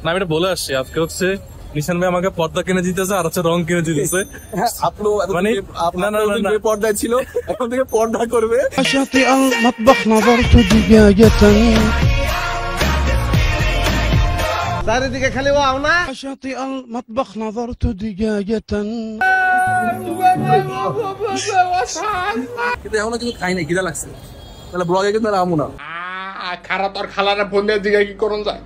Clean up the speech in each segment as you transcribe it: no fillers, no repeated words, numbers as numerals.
না আমি এটা বলে আসছি আজকে হচ্ছে নিশান ভাই আমাকে পর্দা কিনে দিতেছে আর হচ্ছে রং কিনে দিতেছে। মানে আপনার পর্দায় ছিল, এখন থেকে পর্দা করবে। চারিদিকে খালি ওয়াও না। কিন্তু এখনো কিন্তু খাই নাই, খিদা লাগছে। তাহলে ব্লগে কিন্তু আর আমু না। খারা তোর খালারে ফোন দিয়ে দিকে কি করুন যায়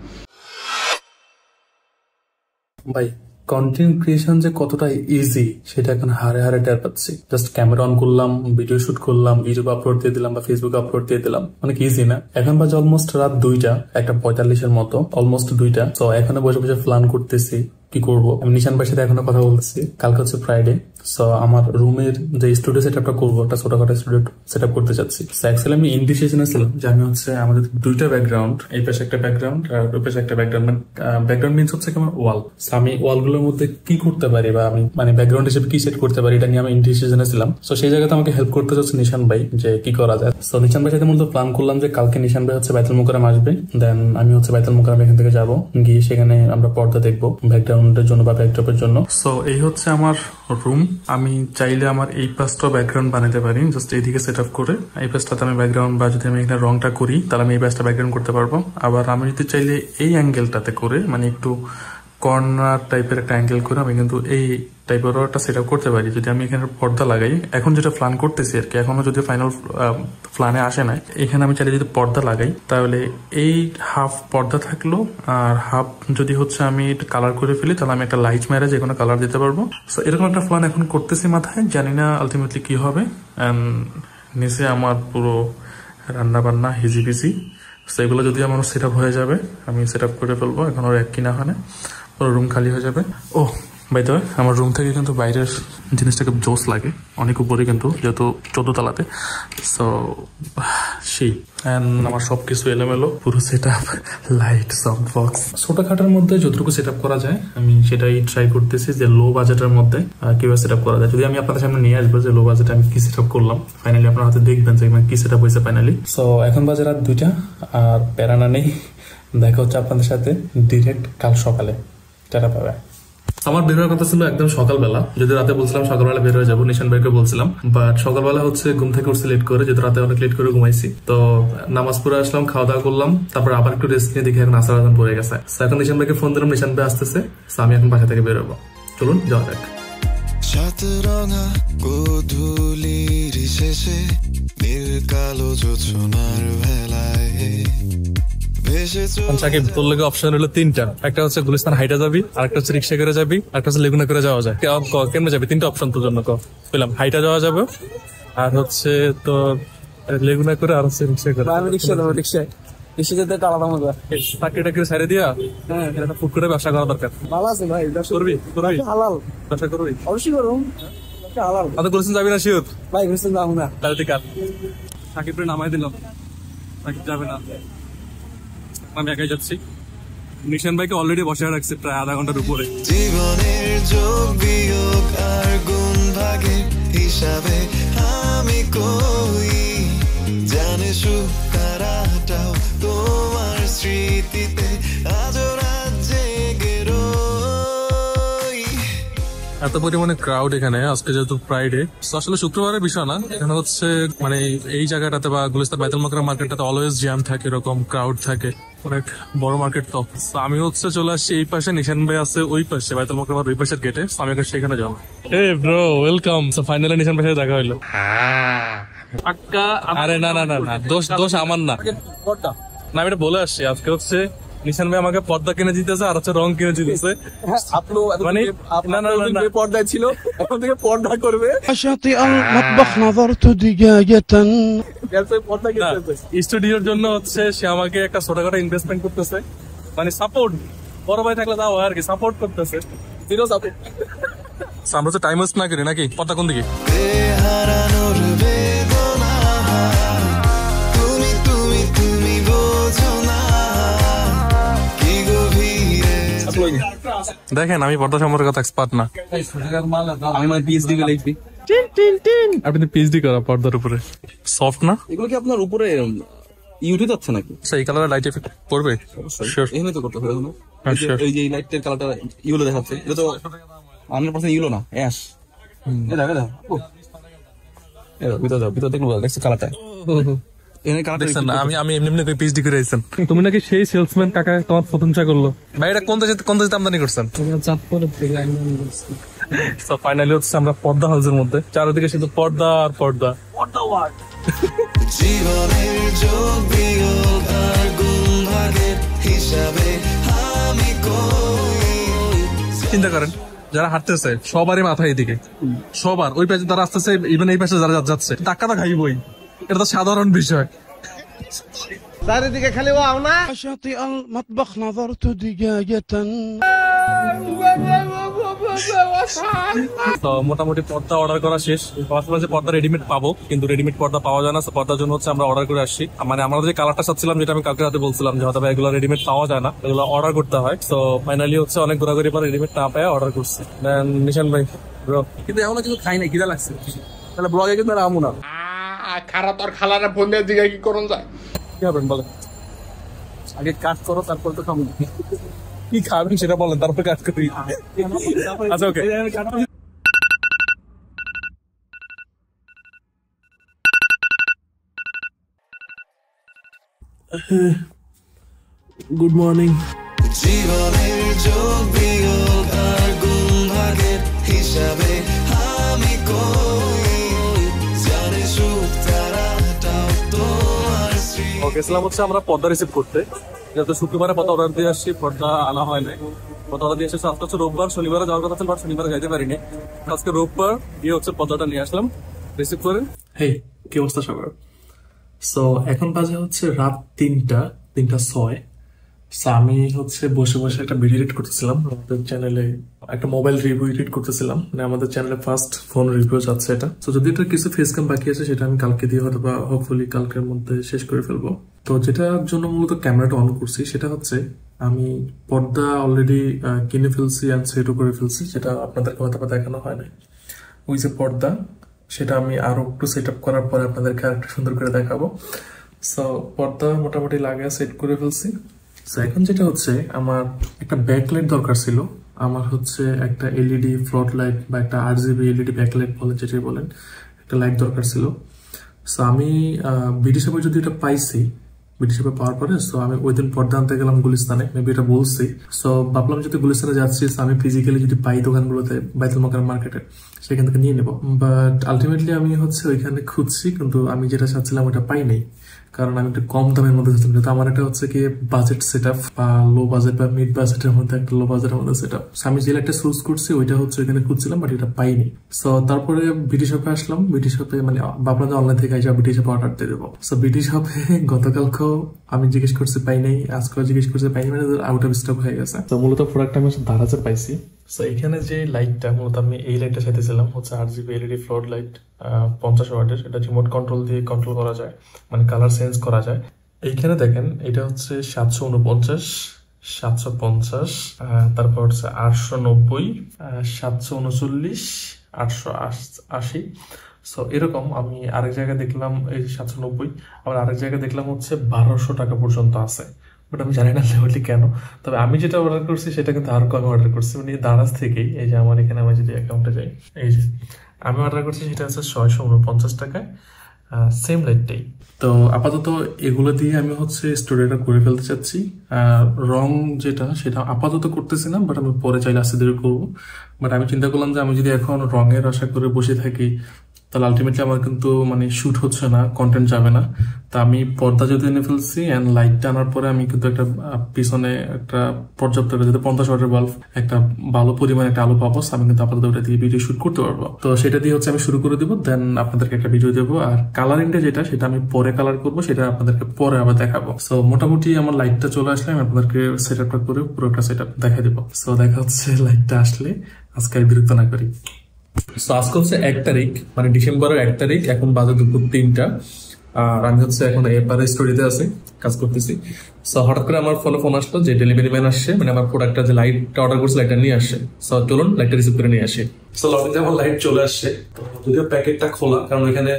ভাই। কন্টেন্ট ক্রিয়েশন যে কতটা ইজি সেটা এখন হারে হারে টের পাচ্ছি। জাস্ট ক্যামেরা অন করলাম, ভিডিও শুট করলাম, ইউটিউব আপলোড দিয়ে দিলাম বা ফেসবুক আপলোড দিয়ে দিলাম, অনেক ইজি না? এখন বাজে অলমোস্ট রাত 2টা, 1:45 মতো, অলমোস্ট 2টা। তো এখনো বসে বসে প্ল্যান করতেছি কি করবো। আমি নিশান ভাইয়ের সাথে এখনো কথা বলতেছি, কালকে হচ্ছে ফ্রাইডে। সো আমার রুমের যে স্টুডিও সেট আপটা করবো, একটা ছোটখাটো স্টুডিও সেট আপ করতে চাচ্ছি। অ্যাকচুয়ালি আমি ইনডিসিশনে ছিলাম যে আমি হচ্ছে আমাদের 2টা ব্যাকগ্রাউন্ড, এই পাশে একটা ব্যাকগ্রাউন্ড আর ওই পাশে একটা ব্যাকগ্রাউন্ড। ব্যাকগ্রাউন্ড মিনস হচ্ছে আমার ওয়াল। আমি ওয়াল গুলোর মধ্যে কি করতে পারি বা আমি মানে ব্যাকগ্রাউন্ড হিসেবে কি সেট করতে পারি, এটা নিয়ে আমি ইনডিসিশনে ছিলাম। সো সেই জায়গাতে আমাকে হেল্প করতে চাচ্ছে নিশান ভাই যে কি করা যায়। সো নিশান ভাইয়ের সাথে মূলত প্ল্যান করলাম যে কালকে নিশান ভাই হচ্ছে বাইতুল মোকাররম আসবে, দেন আমি হচ্ছে বাইতুল মোকাররম এখান থেকে যাবো, গিয়ে সেখানে আমরা পর্দা দেখবো ব্যাকগ্রাউন্ডের জন্য বা ব্যাকড্রপের জন্য। সো এই হচ্ছে আমার রুম। আমি চাইলে আমার এই পাশটা ব্যাকগ্রাউন্ড বানাতে পারি, জাস্ট এইদিকে সেট আপ করে এই পাশটাতে আমি ব্যাকগ্রাউন্ড, বা যদি আমি এখানে রংটা করি তাহলে আমি এই পাশটা ব্যাকগ্রাউন্ড করতে পারবো। আবার আমি যদি চাইলে এই অ্যাঙ্গেলটাতে করে মানে একটু কর্নার টাইপের একটা অ্যাঙ্গেল করে আমি কিন্তু এই টাইপেরও একটা সেট আপ করতে পারি যদি আমি এখানে পর্দা লাগাই। এখন যেটা প্ল্যান করতেছি আর কি, এখনো যদি ফাইনাল প্ল্যানে আসে না, এখানে আমি চাইলে যদি পর্দা লাগাই তাহলে এই হাফ পর্দা থাকলো আর হাফ যদি হচ্ছে আমি কালার করে ফেলি তাহলে আমি একটা লাইট মেরে যে কোনো কালার দিতে পারবো। সো এরকম একটা প্ল্যান এখন করতেছি মাথায়, জানি না আলটিমেটলি কি হবে। নিচে আমার পুরো রান্না বান্না হিজিবিজি, সেগুলো যদি আমার সেট আপ হয়ে যাবে আমি সেট আপ করে ফেলবো। এখন ওর এক কিনা হয় না, ওর রুম খালি হয়ে যাবে। ও বাই দ্য ওয়ে, আমার রুম থেকে কিন্তু বাইরের জিনিসটাকে জোস লাগে, অনেক উপরে কিন্তু, যেহেতু 14 তলাতে। সো সেই আমার সবকিছু এলোমেলো, পুরো set up, light, sound box, ছোটখাটোর মধ্যে যতটুকু সেট আপ করা যায় আমি সেটাই ট্রাই করতেছি যে লো বাজেটের মধ্যে কিভাবে সেট আপ করা যায়। যদি আমি আপনাদের সামনে নিয়ে আসবো যে লো বাজেটে আমি কি সেট আপ করলাম, ফাইনালি আপনারা হয়তো দেখবেন যে কি সেট আপ হয়েছে ফাইনালি। সো এখন বাজে রাত 2টা, আর প্যারানা নেই। দেখা হচ্ছে আপনাদের সাথে ডিরেক্ট কাল সকালে। টাটা পাবে। আমার বের হওয়ার কথা ছিল একদম সকালবেলা, যদি রাতে বলছিলাম সকালবেলা বের হয়ে যাবো, নিশান ভাইকে বলছিলাম, বাট সকালবেলা হচ্ছে ঘুম থেকে উঠছি লেট করে, যেহেতু রাতে অনেক লেট করে ঘুমাইছি। তো নামাজ পড়ে আসলাম, খাওয়া দাওয়া করলাম, তারপর আবার একটু রেস্ট নিয়ে দেখি এখন আসার আজান পড়ে গেছে। এখন নিশান ভাইকে ফোন দিলাম, নিশান ভাই আসতেছে। আমি এখন বাসা থেকে বের হবো, চলুন যাওয়া যাক। সাতরঙা গোধূলির শেষে নীল কালো জোছনার ভেলায় সাকিব, তোর লেগে অপশন হলো 3টা। একটা হচ্ছে গুলিস্তান হাইটা যাবি, আরেকটা হচ্ছে রিক্সা করে যাবি, একটা হচ্ছে লেগুনা করে যাওয়া যায়। কেমনে যাবি? 3টা অপশন তোর জন্য পেলাম। হাইটা যাওয়া যাবে, আর হচ্ছে তো লেগুনা করে, আর হচ্ছে রিক্সা করে। আমি রিক্সা দেবো, রিক্সায় রিক্সা যেতে একটা আলাদা মজা। চাকরি টাকরি ছেড়ে দিয়া একটা ফুট করে ব্যবসা করা দরকার। ভালো আছে ভাই, করবি? হালাল ব্যবসা করবি? অবশ্যই করুন, হালাল। আপনি গুলিস্তান যাবি না শিওর? ভাই গুলিস্তান যাবো না। তাহলে ঠিক আছে, সাকিব নামাই দিলাম, সাকিব যাবে না, আমি একাই যাচ্ছি। নিশান ভাইকে অলরেডি বসে রাখছে প্রায় আধা ঘন্টার উপরে। জীবনের যোগ বিয়োগ আর গুণ ভাগের হিসাবে আমি কই জানে সুখ কারাটাও তোমার স্মৃতিতে আজও রাত জেগে রই। এত পরিমাণে ক্রাউড এখানে আজকে, যেহেতু ফ্রাইডে। আসলে শুক্রবারের বিষয় না, এখানে হচ্ছে মানে এই জায়গাটাতে বা গুলিস্তান বাইতুল মোকাররম মার্কেটটাতে অলওয়েজ জ্যাম থাকে, এরকম ক্রাউড থাকে, অনেক বড় মার্কেট। তো আমি হচ্ছে চলে আসছি এই পাশে, নিশান ভাই আছে ওই পাশে বাইতুল মোকাররম ওই পাশের গেটে। আমি সেখানে যাবো। এই ব্রো, ওয়েলকাম। সো ফাইনালি নিশান ভাইয়ের সাথে দেখা হইলো। আরে না না না না, দোষ আমার না, না আমি এটা বলে আসছি আজকে হচ্ছে নিশান ভাই আমাকে পর্দা কিনে দিতেছে আর হচ্ছে রং কিনে দিতেছে। মানে পর্দায় ছিল, এখন থেকে পর্দা করবে। স্টুডিওর জন্য হচ্ছে সে আমাকে একটা ছোটখাটো ইনভেস্টমেন্ট করতেছে, মানে সাপোর্ট। বড় ভাই থাকলে তাও আর কি, সাপোর্ট করতেছে। আমরা তো টাইম ওয়েস্ট না করি নাকি? পর্দা কোন দিকে? দেখেন আমি পর্দা সম্পর্কে কথা এক্সপার্ট না, আমি মানে পিএইচডি করে লিখবি। আপনি পিএইচডি করা পর্দার উপরে, সফট না? এগুলো কি আপনার উপরে ইউটিউব যাচ্ছে নাকি? এই কালারের লাইট এফেক্ট করবে? এখানে তো করতে হবে। এই যে লাইটের কালারটা ইয়েলো দেখাচ্ছে, এটা তো 100% ইয়েলো না, অ্যাশ। এটা ভিতর দেখলো দেখছে কালারটা। আমি এমনি করে পিএইচডি করে আইছেন। তুমি নাকি সেই সেলসম্যান কাকা তোমার প্রশংসা করলো। ভাই এটা কোন দেশে আমদানি করছেন? ফাইনালি হচ্ছে আমরা পর্দা হাউসের মধ্যে, চারিদিকে শুধু পর্দা আর পর্দা। জীবনের যোগ বিয়োগ আর গুণ ভাগের হিসাবে আমি কই। চিন্তা করেন, যারা হাঁটতেছে সবারই মাথা এদিকে, সবার ওই পাশে যারা আসতেছে, ইভেন এই পাশে যারা যাচ্ছে টাকাটা খাইবই, এটা তো সাধারণ বিষয়। চারিদিকে খালি ওয়াও না। شاطئ المطبخ نظرت دجاجة তো মোটামুটি পর্দা অর্ডার করা শেষ। ভাবছিলাম যে পর্দা রেডিমেড পাবো, কিন্তু রেডিমেড পর্দা পাওয়া যায় না। পর্দার জন্য হচ্ছে আমরা অর্ডার করে আসছি। মানে আমরা যে কালারটা চাচ্ছিলাম, যেটা আমি কালকে রাতে বলছিলাম যে হয়তো এগুলো রেডিমেড পাওয়া যায় না, এগুলো অর্ডার করতে হয়। তো ফাইনালি হচ্ছে অনেক ঘোরাঘুরি পর রেডিমেড না পেয়ে অর্ডার করছি। নিশান ভাই ব্রো, কিন্তু এখনো কিছু খাই নাই, খিদা লাগছে। তাহলে ব্লগে কিন্তু আর আমু না। খারা তোর খালারা ফোন দিয়ে জিজ্ঞাসা কি করুন যায়? কি হবেন বলেন? আগে কাজ করো, তারপর তো খাবো। কি খাবেন সেটা বলেন, তারপর কাজ করি। আচ্ছা ওকে। Good morning. জীবনের যোগ বিয়োগ আর গুণ ভাগের হিসাবে আমি কই। জানে সুখ তারাটাও তোমার স্ত্রী। গেছিলাম হচ্ছে আমরা পর্দা রিসিভ করতে, যেহেতু শুক্রবারে পর্দা অর্ডার দিয়ে আসছি, পর্দা আনা হয় নাই। পর্দা অর্ডার দিয়ে এসেছে আজকে হচ্ছে রোববার, শনিবারে যাওয়ার কথা ছিল, শনিবারে যাইতে পারিনি। আজকে রোববার দিয়ে হচ্ছে পর্দাটা নিয়ে আসলাম, রিসিভ করে। হেই, কি অবস্থা সবার? সো এখন বাজে হচ্ছে রাত 3:06। আমি হচ্ছে বসে বসে একটা ভিডিও এডিট করতেছিলাম আমাদের চ্যানেলে, একটা মোবাইল রিভিউ এডিট করতেছিলাম। মানে আমাদের চ্যানেলে ফার্স্ট ফোন রিভিউ যাচ্ছে এটা। তো যদি এটা কিছু ফেস ক্যাম বাকি আছে, সেটা আমি কালকে দিয়ে হয়তো বা হোপফুলি কালকের মধ্যে শেষ করে ফেলবো। তো যেটার জন্য মূলত ক্যামেরাটা অন করছি, সেটা হচ্ছে আমি পর্দা অলরেডি কিনে ফেলছি অ্যান্ড সেটও করে ফেলছি, যেটা আপনাদেরকে হয়তো বা দেখানো হয় না। ওই যে পর্দা, সেটা আমি আরো একটু সেট আপ করার পরে আপনাদেরকে আরেকটু সুন্দর করে দেখাবো। সো পর্দা মোটামুটি লাগা সেট করে ফেলছি। এখন যেটা হচ্ছে, আমার একটা ব্যাকলাইট দরকার ছিল। আমার হচ্ছে একটা এলইডি ফ্লড লাইট বা একটা RGB এলইডি ব্যাকলাইট বলেন, যেটাই বলেন, একটা লাইট দরকার ছিল। সো আমি বিডি শপে যদি এটা পাইছি, বিডি শপে পাওয়ার পরে সো আমি ওই দিন পর্দা আনতে গেলাম গুলিস্তানে, মেবি এটা বলছি। সো ভাবলাম যদি গুলিস্তানে যাচ্ছি, আমি ফিজিক্যালি যদি পাই দোকানগুলোতে, বাইতুল মোকাররম মার্কেটে, সেখান থেকে নিয়ে নেবো। বাট আলটিমেটলি আমি হচ্ছে ওইখানে খুঁজছি, কিন্তু আমি যেটা চাচ্ছিলাম ওটা পাই নাই। কারণ আমি একটু কম দামের মধ্যে চাচ্ছিলাম, যেহেতু আমার এটা হচ্ছে কি বাজেট সেট আপ, বা লো বাজেট বা মিড বাজেটের মধ্যে একটা লো বাজেটের মধ্যে সেট আপ। আমি যে একটা চুজ করছি ওইটা হচ্ছে ওইখানে খুঁজছিলাম, বাট এটা পাইনি। সো তারপরে বিডি শপে আসলাম। বিডি শপে মানে ভাবলাম যে অনলাইন থেকে এসে বিডি শপে অর্ডার দিয়ে দেবো। সো বিডি শপে গতকালকেও আমি জিজ্ঞেস করছি পাই নাই, আজকেও জিজ্ঞেস করছি পাই নাই, মানে আউট অফ স্টক হয়ে গেছে। তো মূলত প্রোডাক্ট আমি দারাজে পাইছি। সো এখানে যে লাইটটা, মূলত আমি এই লাইটটা চাইতেছিলাম, হচ্ছে RGB এলইডি ফ্লড লাইট 50 ওয়াটের। এটা রিমোট কন্ট্রোল দিয়ে কন্ট্রোল করা যায়, মানে কালার চেঞ্জ করা যায়। এইখানে দেখেন, এটা হচ্ছে 749, 750, তারপর হচ্ছে 890, 739, 880। সো এরকম আমি আরেক জায়গায় দেখলাম এই 790, আবার আরেক জায়গায় দেখলাম হচ্ছে 1200 টাকা পর্যন্ত আছে। বাট আমি জানি না লেভেলটি কেন। তবে আমি যেটা অর্ডার করছি সেটা কিন্তু আরো কমে অর্ডার করছি, মানে দারাজ থেকেই। এই যে আমার এখানে, আমি যদি অ্যাকাউন্টে যাই, এই যে আমি অর্ডার করছি, সেটা হচ্ছে 649 টাকায়, সেম লাইটটাই। তো আপাতত এগুলো দিয়ে আমি হচ্ছে স্টোরিটা করে ফেলতে চাচ্ছি। রং যেটা, সেটা আপাতত করতেছি না, বাট আমি পরে চাইলে আস্তে ধীরে করবো। বাট আমি চিন্তা করলাম যে আমি যদি এখন রঙের আশা করে বসে থাকি, তাহলে আলটিমেটলি আমার কিন্তু মানে শুট হচ্ছে না, কন্টেন্ট যাবে না। তা আমি পর্দা যদি এনে ফেলছি অ্যান্ড লাইটটা আনার পরে আমি কিন্তু একটা পিছনে একটা পর্যাপ্ত 50 ওয়াটের বাল্ব, একটা ভালো পরিমাণে একটা আলো পাবো। আমি কিন্তু আপাতত ওটা দিয়ে ভিডিও শুট করতে পারবো। তো সেটা দিয়ে হচ্ছে আমি শুরু করে দিব, দেন আপনাদেরকে একটা ভিডিও দেবো। আর কালারিংটা যেটা, সেটা আমি পরে কালার করবো, সেটা আপনাদেরকে পরে আবার দেখাবো। সো মোটামুটি আমার লাইটটা চলে আসলে আমি আপনাদেরকে সেট আপটা করে পুরো একটা সেট আপ দেখা দিব। সো দেখা হচ্ছে লাইটটা আসলে, আজকে আর বিরক্ত না করি। আজকে হচ্ছে 1 তারিখ, মানে ডিসেম্বরের 1 তারিখ। এখন বাজে দুপুর 3টা, আর আমি হচ্ছে এখন এবারে স্টোরিতে আছি। কাজ করতেছি। সো হঠাৎ করে আমার ফোন আসলো যে ডেলিভারি ম্যান আসছে, মানে আমার প্রোডাক্টটা যে লাইটটা অর্ডার করছে লাইটটা নিয়ে আসছে। সো চলুন লাইটটা রিসিভ করে নিয়ে আসি। সো লবিতে আমার লাইট চলে আসছে, যদিও প্যাকেটটা খোলা, কারণ এখানে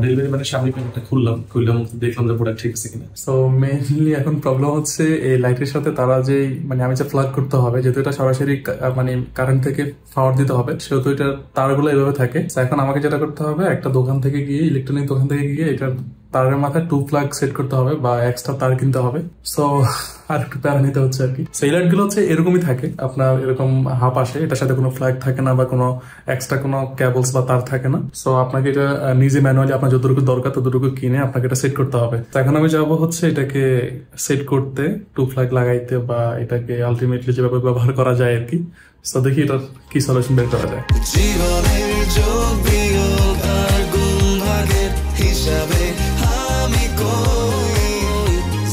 ডেলিভারি ম্যানের সামনে প্যাকেটটা খুললাম দেখলাম যে প্রোডাক্ট ঠিক আছে কিনা। সো মেইনলি এখন প্রবলেম হচ্ছে এই লাইটের সাথে তারা যে মানে আমি যে প্লাগ করতে হবে, যেহেতু এটা সরাসরি মানে কারেন্ট থেকে পাওয়ার দিতে হবে, সেহেতু এটা তারগুলো এইভাবে থাকে। এখন আমাকে যেটা করতে হবে, একটা দোকান থেকে গিয়ে, ইলেকট্রনিক দোকান থেকে গিয়ে এটা তারের মাথায় 2 প্লাগ সেট করতে হবে বা এক্সট্রা তার কিনতে হবে। সো আর একটু প্যারা নিতে হচ্ছে আর কি। সেই লাইট গুলো হচ্ছে এরকমই থাকে, আপনার এরকম হাফ আসে, এটার সাথে কোনো ফ্ল্যাগ থাকে না বা কোনো এক্সট্রা কোনো কেবলস বা তার থাকে না। সো আপনাকে এটা নিজে ম্যানুয়ালি আপনার যতটুকু দরকার ততটুকু কিনে আপনাকে এটা সেট করতে হবে। তো এখন আমি যাবো হচ্ছে এটাকে সেট করতে, 2 ফ্ল্যাগ লাগাইতে বা এটাকে আলটিমেটলি যেভাবে ব্যবহার করা যায় আর কি। সো দেখি এটার কি সলিউশন বের করা যায়। জীবনের যোগ বিয়োগ আর গুণ ভাগের হিসাবে আমি কই,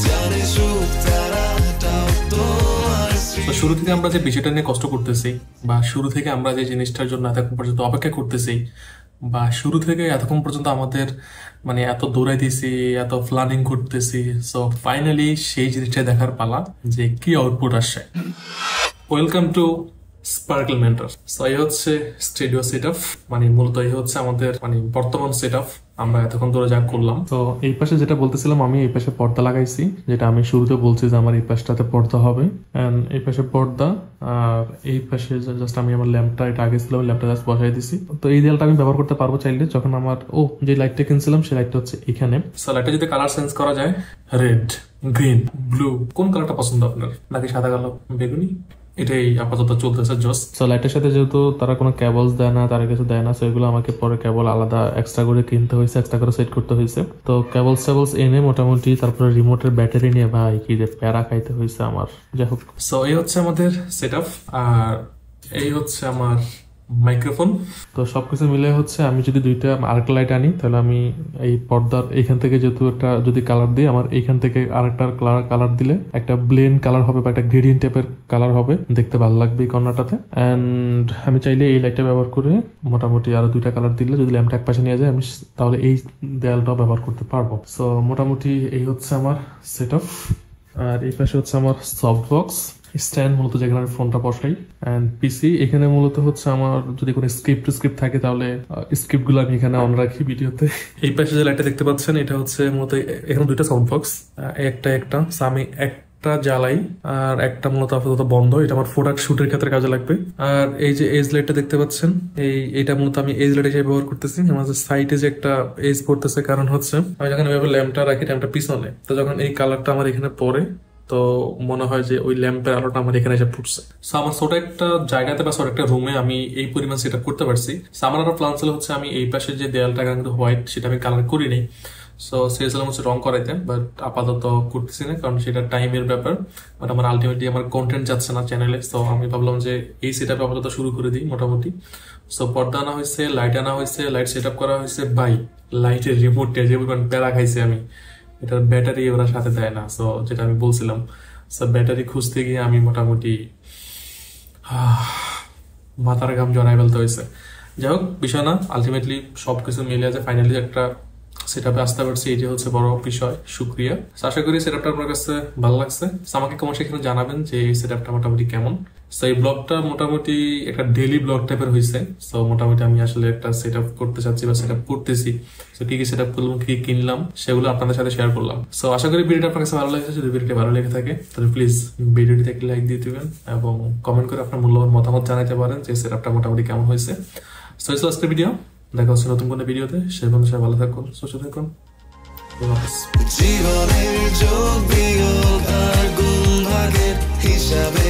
জানে সুখ তারাটাও তোমার তো শুরু থেকে আমরা যে বিষয়টা নিয়ে কষ্ট করতেছি, বা শুরু থেকে আমরা যে জিনিসটার জন্য এতক্ষণ পর্যন্ত অপেক্ষা করতেছি, বা শুরু থেকে এতক্ষণ পর্যন্ত আমাদের মানে এত দৌড়াই দিছি, এত প্ল্যানিং করতেছি, সো ফাইনালি সেই জিনিসটা দেখার পালা যে কি আউটপুট আসছে। Welcome to sparkle mentor. So এই হচ্ছে স্টুডিও সেটআপ, মানে মূলত এই হচ্ছে আমাদের মানে বর্তমান সেটআপ আমরা এতক্ষণ ধরে যা করলাম। তো এই পাশে যেটা বলতেছিলাম, আমি এই পাশে পর্দা লাগাইছি, যেটা আমি শুরুতে বলছি যে আমার এই পাশটাতে পর্দা হবে, এন্ড এই পাশে পর্দা, আর এই পাশে জাস্ট আমি আমার ল্যাম্পটা, এটা আগে ছিল ল্যাম্পটা জাস্ট বসাই দিছি। তো এই দেয়ালটা আমি ব্যবহার করতে পারবো চাইলে, যখন আমার যে লাইটটা কিনছিলাম সেই লাইটটা হচ্ছে এখানে। সো লাইটটা যদি কালার চেঞ্জ করা যায়, রেড, গ্রিন, ব্লু, কোন কালারটা পছন্দ আপনার, নাকি সাদা কালো, বেগুনি, এটাই আপাতত চলতেছে জোস। সো লাইটের সাথে যেহেতু তারা কোনো কেবলস দেয় না, তারা কিছু দেয় না, সো এগুলো আমাকে পরে কেবল আলাদা এক্সট্রা করে কিনতে হয়েছে, এক্সট্রা করে সেট করতে হয়েছে। তো কেবলস এনে মোটামুটি তারপরে রিমোটের ব্যাটারি নিয়ে ভাই কি যে প্যারা খাইতে হয়েছে আমার। যাই হোক, সো এই হচ্ছে আমাদের সেটআপ, আর এই হচ্ছে আমার মাইক্রোফোন। তো সবকিছু মিলে হচ্ছে আমি যদি দুইটা আরেকটা লাইট আনি, তাহলে আমি এই পর্দার এইখান থেকে যেহেতু একটা যদি কালার দিই, আমার এইখান থেকে আরেকটা কালার দিলে একটা ব্লেন্ড কালার হবে বা একটা গ্রেডিয়েন্ট টাইপের কালার হবে, দেখতে ভালো লাগবে এই কর্নারটাতে। এন্ড আমি চাইলে এই লাইটটা ব্যবহার করে মোটামুটি আরো দুইটা কালার দিলে, যদি ল্যাম্পটা এক পাশে নিয়ে যায়, আমি তাহলে এই দেয়ালটাও ব্যবহার করতে পারবো। সো মোটামুটি এই হচ্ছে আমার সেটআপ, আর এই পাশে হচ্ছে আমার সফট বক্স স্ট্যান্ড, মূলত যেখানে আমি ফোনটা বসাই, এন্ড পিসি। এখানে মূলত হচ্ছে আমার যদি কোনো স্ক্রিপ্ট থাকে, তাহলে স্ক্রিপ্ট গুলো আমি এখানে অন রাখি ভিডিওতে। এই পাশে যে লাইটটা দেখতে পাচ্ছেন, এটা হচ্ছে মূলত এখানে দুইটা সাউন্ড বক্স, একটা আমি একটা জ্বালাই আর একটা মূলত আপাতত বন্ধ। এটা আমার প্রোডাক্ট শুটের ক্ষেত্রে কাজে লাগবে। আর এই যে এজ লাইটটা দেখতে পাচ্ছেন, এটা মূলত আমি এজ লাইট হিসেবে ব্যবহার করতেছি। আমার সাইডে যে একটা এজ পড়তেছে, কারণ হচ্ছে আমি যখন এভাবে ল্যাম্পটা রাখি, ল্যাম্পটা পিছনে, তো যখন এই কালারটা আমার এখানে পড়ে, তো মনে হয় যে ওই ল্যাম্পের আলোটা আমার এখানে এসে পড়ছে। সো আমার ছোট একটা জায়গাতে বা ছোট একটা রুমে আমি এই পরিমাণ সেটআপ করতে পারছি। আমার আরো প্ল্যান ছিল হচ্ছে আমি এই পাশে যে দেয়ালটা কিন্তু হোয়াইট, সেটা আমি কালার করিনি। সো চেয়েছিলাম হচ্ছে রং করাইতে, বাট আপাতত করতেছি না, কারণ সেটা টাইমের ব্যাপার। বাট আমার আলটিমেটলি আমার কন্টেন্ট যাচ্ছে না চ্যানেলে। সো আমি ভাবলাম যে এই সেটআপ আপাতত শুরু করে দিই মোটামুটি। সো পর্দা আনা হয়েছে, লাইট আনা হয়েছে, লাইট সেটআপ করা হয়েছে। বাই লাইটের রিমোটটা যে পরিমাণ প্যারা খাইছে আমি, এটার ব্যাটারি ওরা সাথে দেয় না। সো যেটা আমি বলছিলাম, ব্যাটারি খুঁজতে গিয়ে আমি মোটামুটি মাথার ঘাম জড়াই ফেলতে হয়েছে। যাই হোক, বিষয় না, আলটিমেটলি সবকিছু মিলে আছে, ফাইনালি একটা সেটআপে আসতে পারছি, এই যে হচ্ছে বড় বিষয়। শুক্রিয়া। আশা করি সেটআপটা আপনার কাছে ভালো লাগছে। আমাকে কমেন্ট সেখানে জানাবেন যে এই সেটআপটা মোটামুটি কেমন। সো এই ব্লগটা মোটামুটি একটা ডেইলি ব্লগ টাইপের হয়েছে। সো মোটামুটি আমি আসলে একটা সেটআপ করতে চাচ্ছি বা সেটআপ করতেছি। সো কি কি সেটআপ করলাম, কি কিনলাম, সেগুলো আপনাদের সাথে শেয়ার করলাম। সো আশা করি ভিডিওটা আপনার কাছে ভালো লাগছে। যদি ভিডিওটি ভালো লেগে থাকে, তাহলে প্লিজ ভিডিওটিতে একটা লাইক দিয়ে দিবেন এবং কমেন্ট করে আপনার মূল্যবান মতামত জানাতে পারেন যে সেটআপটা মোটামুটি কেমন হয়েছে। সো এই আজকের ভিডিও, দেখা হচ্ছে নতুন কোনো ভিডিওতে। সেই বন্ধু সবাই ভালো থাকুন, সুস্থ থাকুন। জীবনের যোগ বিয়োগ আর গুণ ভাগের হিসাবে